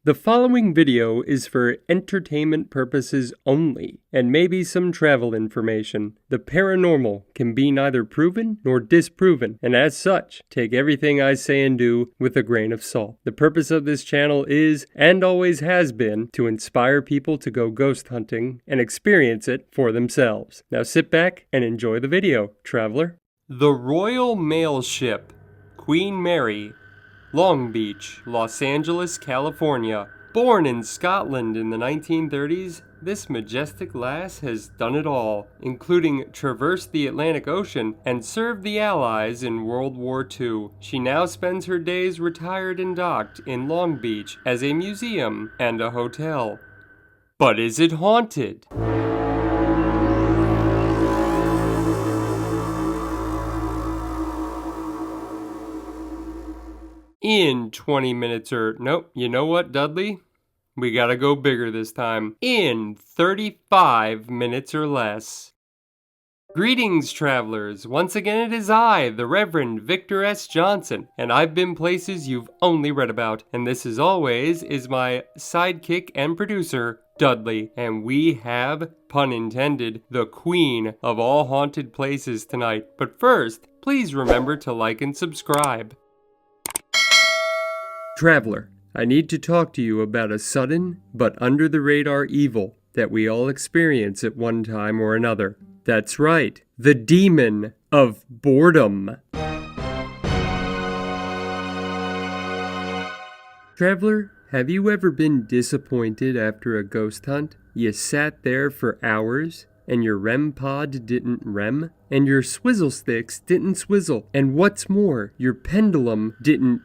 The following video is for entertainment purposes only, and maybe some travel information. The paranormal can be neither proven nor disproven, and as such, take everything I say and do with a grain of salt. The purpose of this channel is, and always has been, to inspire people to go ghost hunting and experience it for themselves. Now sit back and enjoy the video, traveler. The Royal Mail Ship, Queen Mary, Long Beach, Los Angeles, California. Born in Scotland in the 1930s, this majestic lass has done it all, including traverse the Atlantic Ocean and serve the Allies in World War II. She now spends her days retired and docked in Long Beach as a museum and a hotel. But is it haunted? In 20 minutes nope, you know what, Dudley? We gotta go bigger this time. In 35 minutes or less. Greetings, travelers. Once again, it is I, the Reverend Victor S. Johnson, and I've been places you've only read about. And this, as always, is my sidekick and producer, Dudley. And we have, pun intended, the queen of all haunted places tonight. But first, please remember to like and subscribe. Traveler, I need to talk to you about a sudden but under-the-radar evil that we all experience at one time or another. That's right, the demon of boredom. Traveler, have you ever been disappointed after a ghost hunt? You sat there for hours, and your REM pod didn't REM, and your swizzle sticks didn't swizzle, and what's more, your pendulum didn't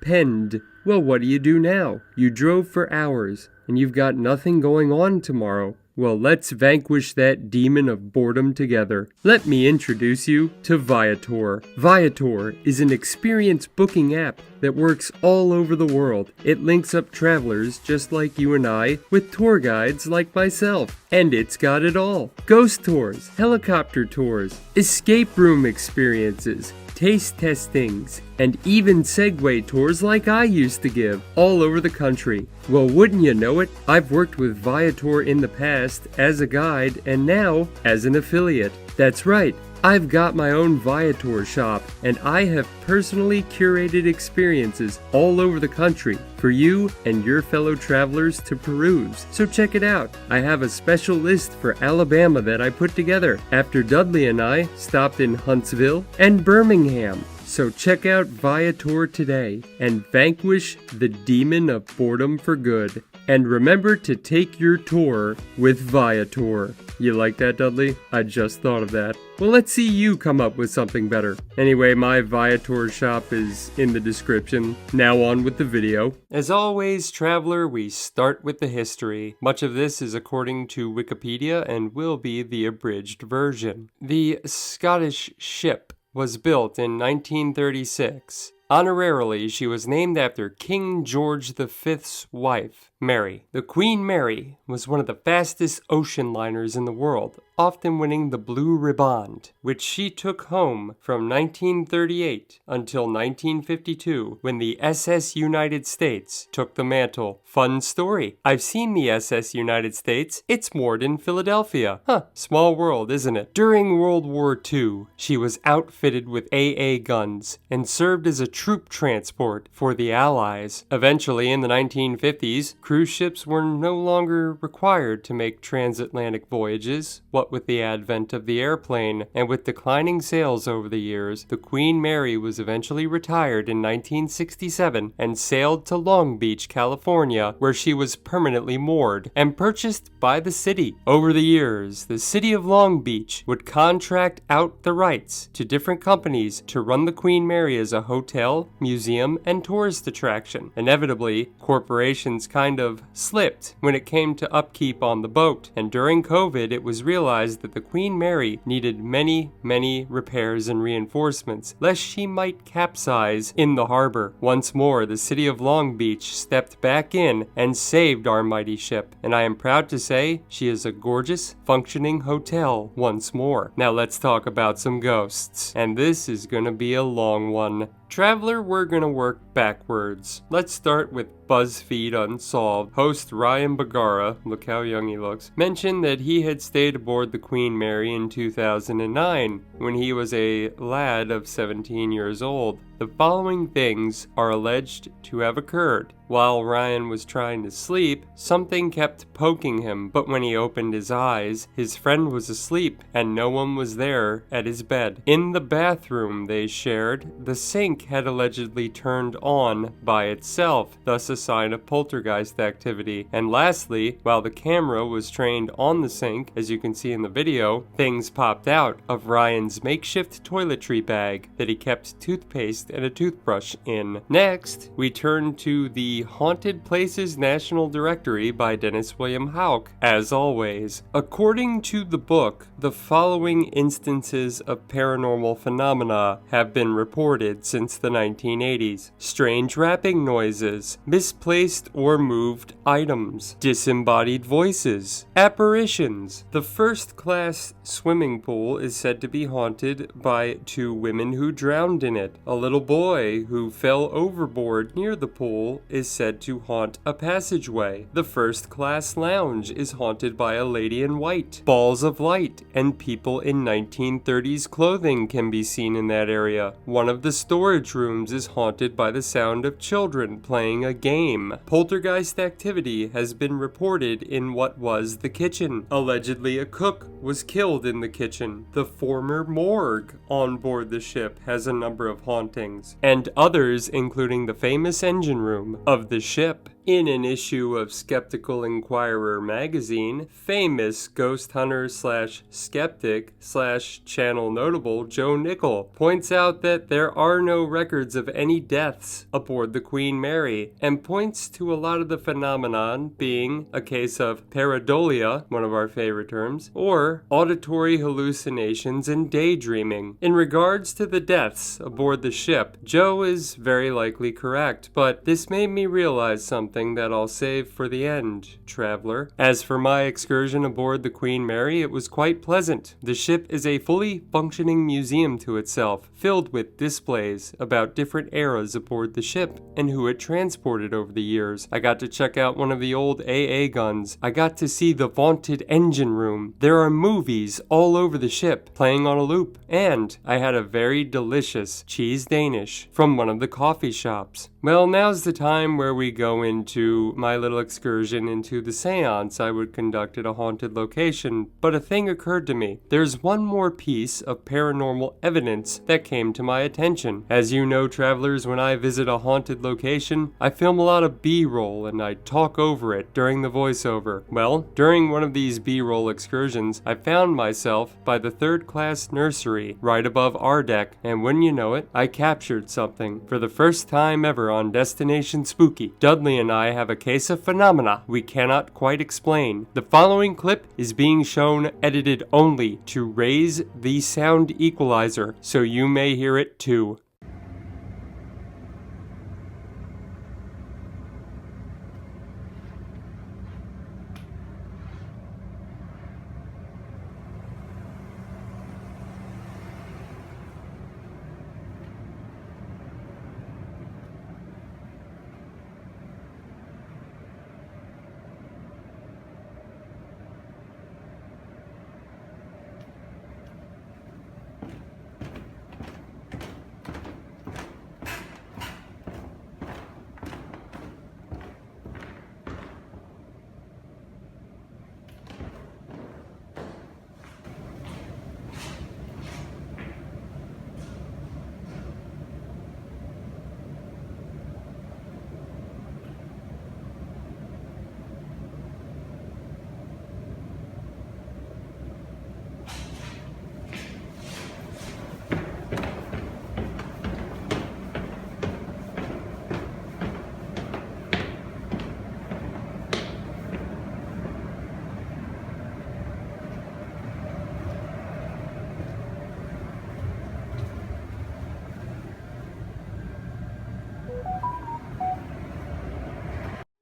penned. Well, what do you do now? You drove for hours, and you've got nothing going on tomorrow. Well, let's vanquish that demon of boredom together. Let me introduce you to Viator. Viator is an experience booking app that works all over the world. It links up travelers just like you and I with tour guides like myself. And it's got it all. Ghost tours, helicopter tours, escape room experiences, taste testings, and even Segway tours like I used to give all over the country. Well, wouldn't you know it, I've worked with Viator in the past as a guide and now as an affiliate. That's right, I've got my own Viator shop, and I have personally curated experiences all over the country for you and your fellow travelers to peruse. So check it out. I have a special list for Alabama that I put together after Dudley and I stopped in Huntsville and Birmingham. So check out Viator today and vanquish the demon of boredom for good. And remember to take your tour with Viator. You like that, Dudley? I just thought of that. Well, let's see you come up with something better. Anyway, my Viator shop is in the description. Now on with the video. As always, traveler, we start with the history. Much of this is according to Wikipedia and will be the abridged version. The Scottish ship was built in 1936. Honorarily, she was named after King George V's wife, Mary. The Queen Mary was one of the fastest ocean liners in the world, often winning the Blue Riband, which she took home from 1938 until 1952, when the SS United States took the mantle. Fun story. I've seen the SS United States. It's moored in Philadelphia. Small world, isn't it? During World War II, she was outfitted with AA guns and served as a troop transport for the Allies. Eventually, in the 1950s, cruise ships were no longer required to make transatlantic voyages. What with the advent of the airplane and with declining sales over the years, the Queen Mary was eventually retired in 1967 and sailed to Long Beach, California, where she was permanently moored and purchased by the city. Over the years, the city of Long Beach would contract out the rights to different companies to run the Queen Mary as a hotel, museum, and tourist attraction. Inevitably, corporations kind of slipped when it came to upkeep on the boat, and during COVID, it was realized that the Queen Mary needed many repairs and reinforcements, lest she might capsize in the harbor. Once more, the city of Long Beach stepped back in and saved our mighty ship, and I am proud to say she is a gorgeous, functioning hotel once more. Now let's talk about some ghosts, and this is gonna be a long one. Traveler, we're gonna work backwards. Let's start with BuzzFeed Unsolved. Host Ryan Bagara, look how young he looks, mentioned that he had stayed aboard the Queen Mary in 2009 when he was a lad of 17 years old. The following things are alleged to have occurred. While Ryan was trying to sleep, something kept poking him, but when he opened his eyes, his friend was asleep and no one was there at his bed. In the bathroom they shared, the sink had allegedly turned on by itself, thus a sign of poltergeist activity. And lastly, while the camera was trained on the sink, as you can see in the video, things popped out of Ryan's makeshift toiletry bag that he kept toothpaste and a toothbrush in. Next, we turn to the Haunted Places National Directory by Dennis William Houck. As always, according to the book, the following instances of paranormal phenomena have been reported since the 1980s. Strange rapping noises, misplaced or moved items, disembodied voices, apparitions. The first-class swimming pool is said to be haunted by 2 women who drowned in it. A little boy who fell overboard near the pool is said to haunt a passageway. The first-class lounge is haunted by a lady in white. Balls of light and people in 1930s clothing can be seen in that area. One of the storage rooms is haunted by the sound of children playing a game. Poltergeist activity has been reported in what was the kitchen. Allegedly, a cook was killed in the kitchen. The former morgue on board the ship has a number of hauntings, and others including the famous engine room of the ship. In an issue of Skeptical Inquirer magazine, famous ghost hunter / skeptic / channel notable Joe Nickel points out that there are no records of any deaths aboard the Queen Mary, and points to a lot of the phenomenon being a case of pareidolia, one of our favorite terms, or auditory hallucinations and daydreaming. In regards to the deaths aboard the ship, Joe is very likely correct, but this made me realize something that I'll save for the end, traveler. As for my excursion aboard the Queen Mary, it was quite pleasant. The ship is a fully functioning museum to itself, filled with displays about different eras aboard the ship and who it transported over the years. I got to check out one of the old AA guns. I got to see the vaunted engine room. There are movies all over the ship playing on a loop, and I had a very delicious cheese Danish from one of the coffee shops. Well, now's the time where we go into my little excursion into the seance I would conduct at a haunted location, but a thing occurred to me. There's one more piece of paranormal evidence that came to my attention. As you know, travelers, when I visit a haunted location, I film a lot of B-roll and I talk over it during the voiceover. Well, during one of these B-roll excursions, I found myself by the third-class nursery right above our deck, and wouldn't you know it, I captured something. For the first time ever on Destination Spooky, Dudley and I have a case of phenomena we cannot quite explain. The following clip is being shown edited only to raise the sound equalizer, so you may hear it too.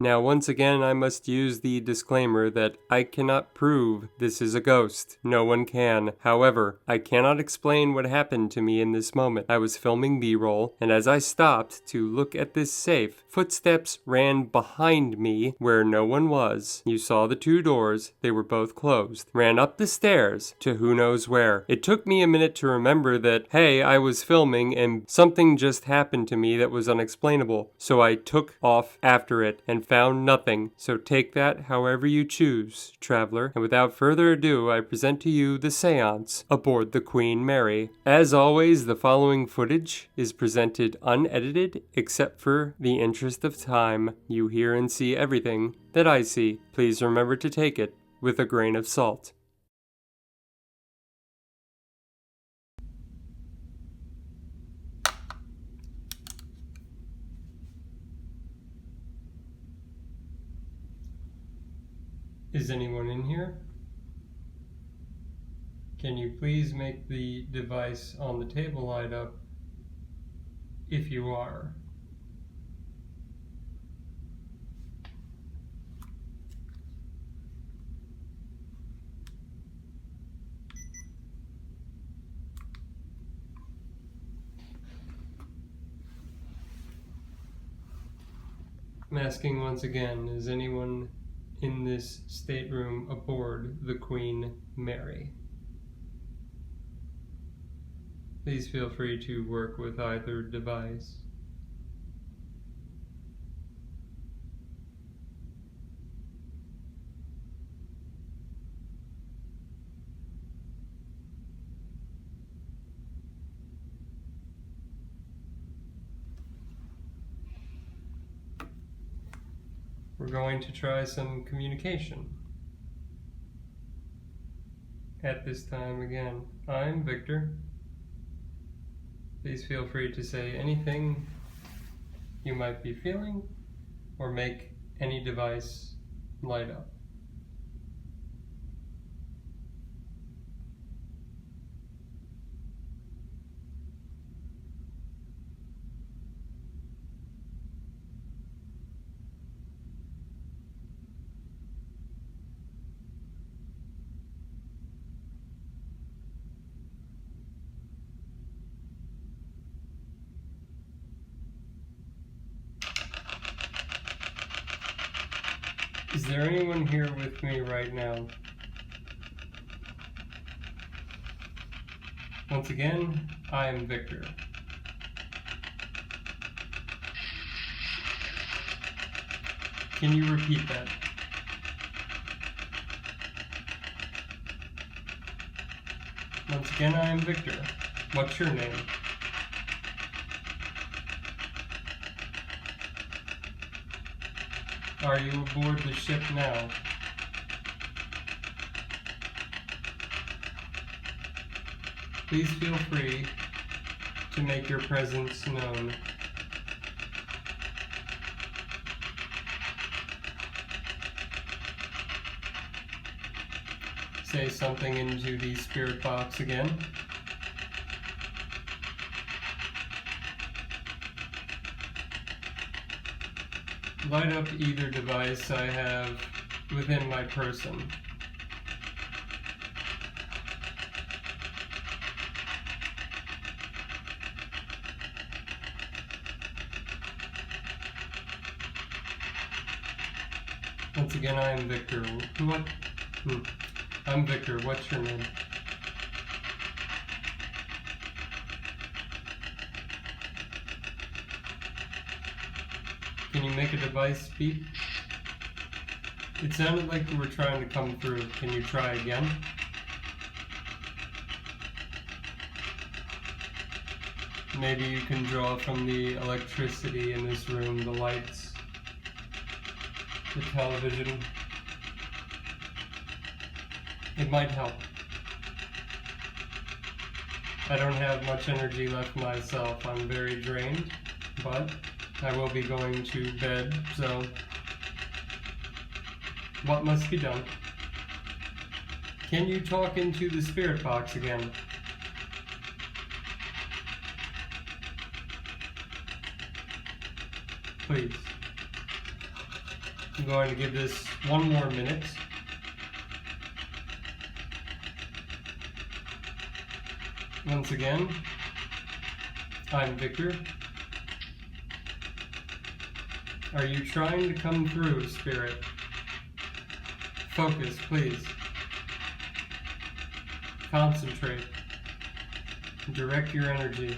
Now once again I must use the disclaimer that I cannot prove this is a ghost. No one can. However, I cannot explain what happened to me in this moment. I was filming B-roll, and as I stopped to look at this safe, footsteps ran behind me where no one was. You saw the two doors, they were both closed. Ran up the stairs to who knows where. It took me a minute to remember that, hey, I was filming and something just happened to me that was unexplainable. So I took off after it and found nothing. So take that however you choose, traveler. And without further ado, I present to you the seance aboard the Queen Mary. As always, the following footage is presented unedited except for the interest of time. You hear and see everything that I see. Please remember to take it with a grain of salt. Is anyone in here? Can you please make the device on the table light up if you are? I'm asking once again, is anyone in this stateroom aboard the Queen Mary? Please feel free to work with either device. We're going to try some communication. At this time again, I'm Victor. Please feel free to say anything you might be feeling or make any device light up. Is there anyone here with me right now? Once again, I am Victor. Can you repeat that? Once again, I am Victor. What's your name? Are you aboard the ship now? Please feel free to make your presence known. Say something into the spirit box again. Light up either device I have within my person. Once again, I am Victor. I'm Victor. What's your name? Can you make a device beep? It sounded like you were trying to come through. Can you try again? Maybe you can draw from the electricity in this room, the lights, the television. It might help. I don't have much energy left myself. I'm very drained, but I will be going to bed, so what must be done? Can you talk into the spirit box again? Please. I'm going to give this one more minute. Once again, I'm Victor. Are you trying to come through, Spirit? Focus, please. Concentrate. Direct your energy.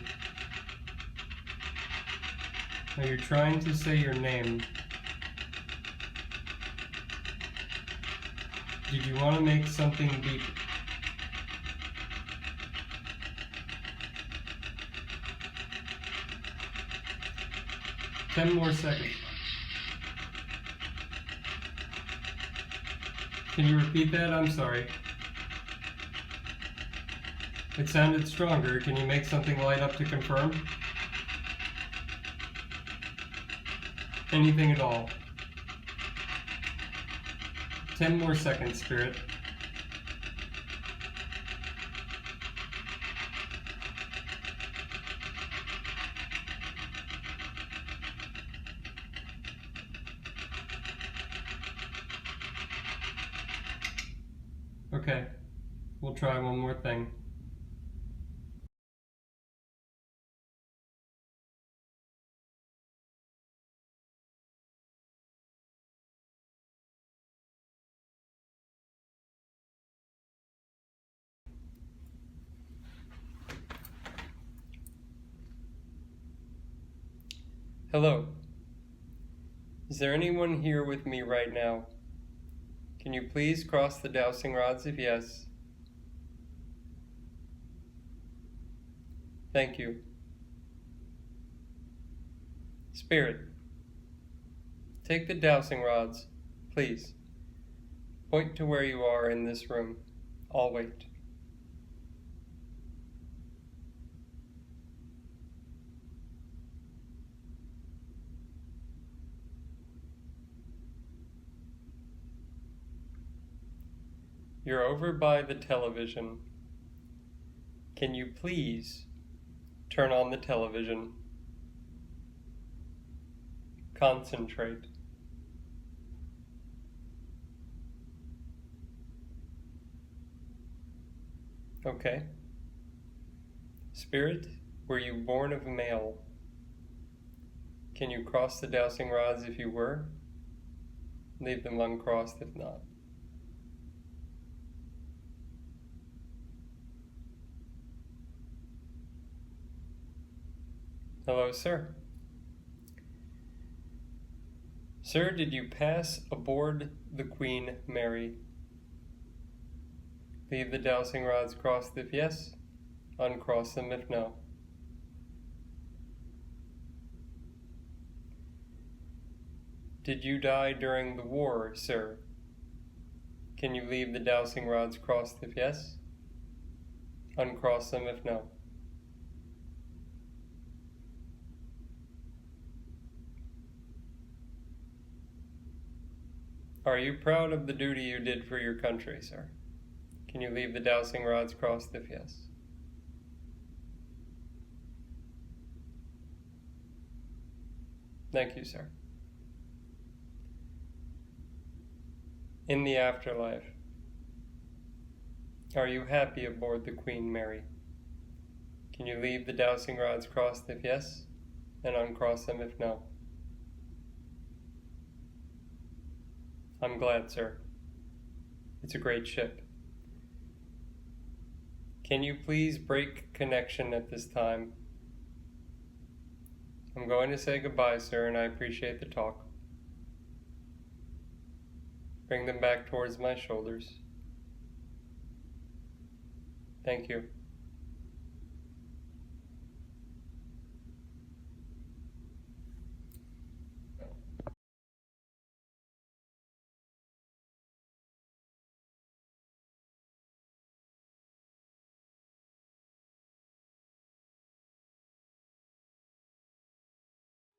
Are you trying to say your name? Did you want to make something beep? Ten more seconds. Can you repeat that? I'm sorry. It sounded stronger. Can you make something light up to confirm? Anything at all. 10 more seconds, Spirit. Okay, we'll try one more thing. Hello. Is there anyone here with me right now? Can you please cross the dowsing rods if yes? Thank you. Spirit, take the dowsing rods, please. Point to where you are in this room. I'll wait. You're over by the television. Can you please turn on the television? Concentrate. Okay. Spirit, were you born of a male? Can you cross the dowsing rods if you were? Leave them uncrossed if not. Hello, sir. Sir, did you pass aboard the Queen Mary? Leave the dowsing rods crossed if yes, uncross them if no. Did you die during the war, sir? Can you leave the dowsing rods crossed if yes, uncross them if no? Are you proud of the duty you did for your country, sir? Can you leave the dowsing rods crossed if yes? Thank you, sir. In the afterlife, are you happy aboard the Queen Mary? Can you leave the dowsing rods crossed if yes, and uncross them if no? I'm glad, sir. It's a great ship. Can you please break connection at this time? I'm going to say goodbye, sir, and I appreciate the talk. Bring them back towards my shoulders. Thank you.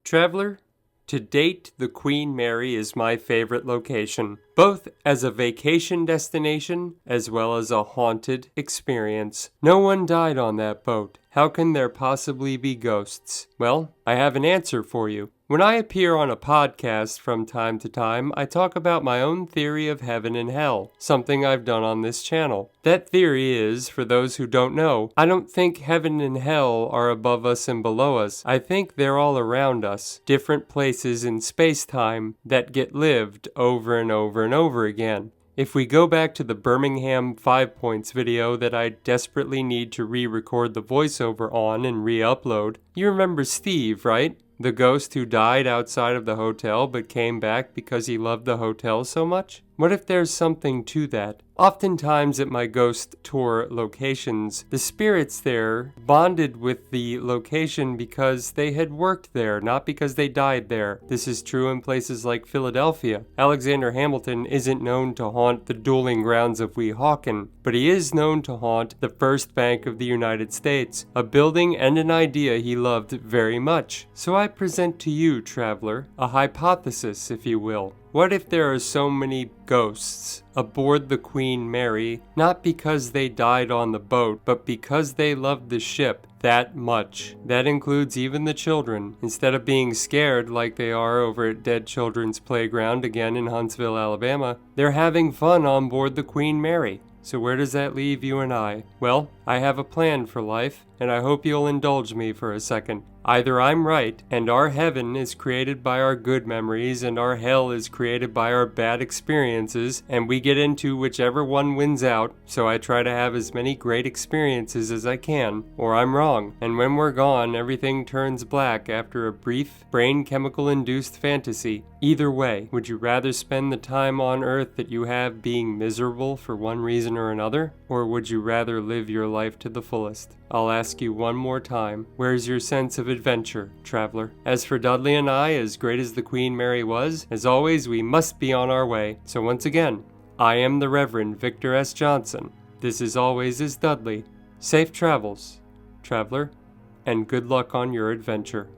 Traveler, to date, the Queen Mary is my favorite location, both as a vacation destination as well as a haunted experience. No one died on that boat. How can there possibly be ghosts? Well, I have an answer for you. When I appear on a podcast from time to time, I talk about my own theory of heaven and hell, something I've done on this channel. That theory is, for those who don't know, I don't think heaven and hell are above us and below us. I think they're all around us, different places in space-time that get lived over and over and over again. If we go back to the Birmingham 5 Points video that I desperately need to re-record the voiceover on and re-upload, you remember Steve, right? The ghost who died outside of the hotel but came back because he loved the hotel so much? What if there's something to that? Oftentimes at my ghost tour locations, the spirits there bonded with the location because they had worked there, not because they died there. This is true in places like Philadelphia. Alexander Hamilton isn't known to haunt the dueling grounds of Weehawken, but he is known to haunt the First Bank of the United States, a building and an idea he loved very much. So I present to you, traveler, a hypothesis, if you will. What if there are so many ghosts aboard the Queen Mary, not because they died on the boat, but because they loved the ship that much? That includes even the children. Instead of being scared like they are over at Dead Children's Playground again in Huntsville, Alabama, they're having fun on board the Queen Mary. So where does that leave you and I? Well, I have a plan for life, and I hope you'll indulge me for a second. Either I'm right, and our heaven is created by our good memories, and our hell is created by our bad experiences, and we get into whichever one wins out, so I try to have as many great experiences as I can, or I'm wrong, and when we're gone, everything turns black after a brief, brain chemical-induced fantasy. Either way, would you rather spend the time on Earth that you have being miserable for one reason or another, or would you rather live your life to the fullest? I'll ask you one more time, where's your sense of adventure, traveler? As for Dudley and I, as great as the Queen Mary was, as always, we must be on our way. So once again, I am the Reverend Victor S. Johnson. This is always is Dudley. Safe travels, traveler, and good luck on your adventure.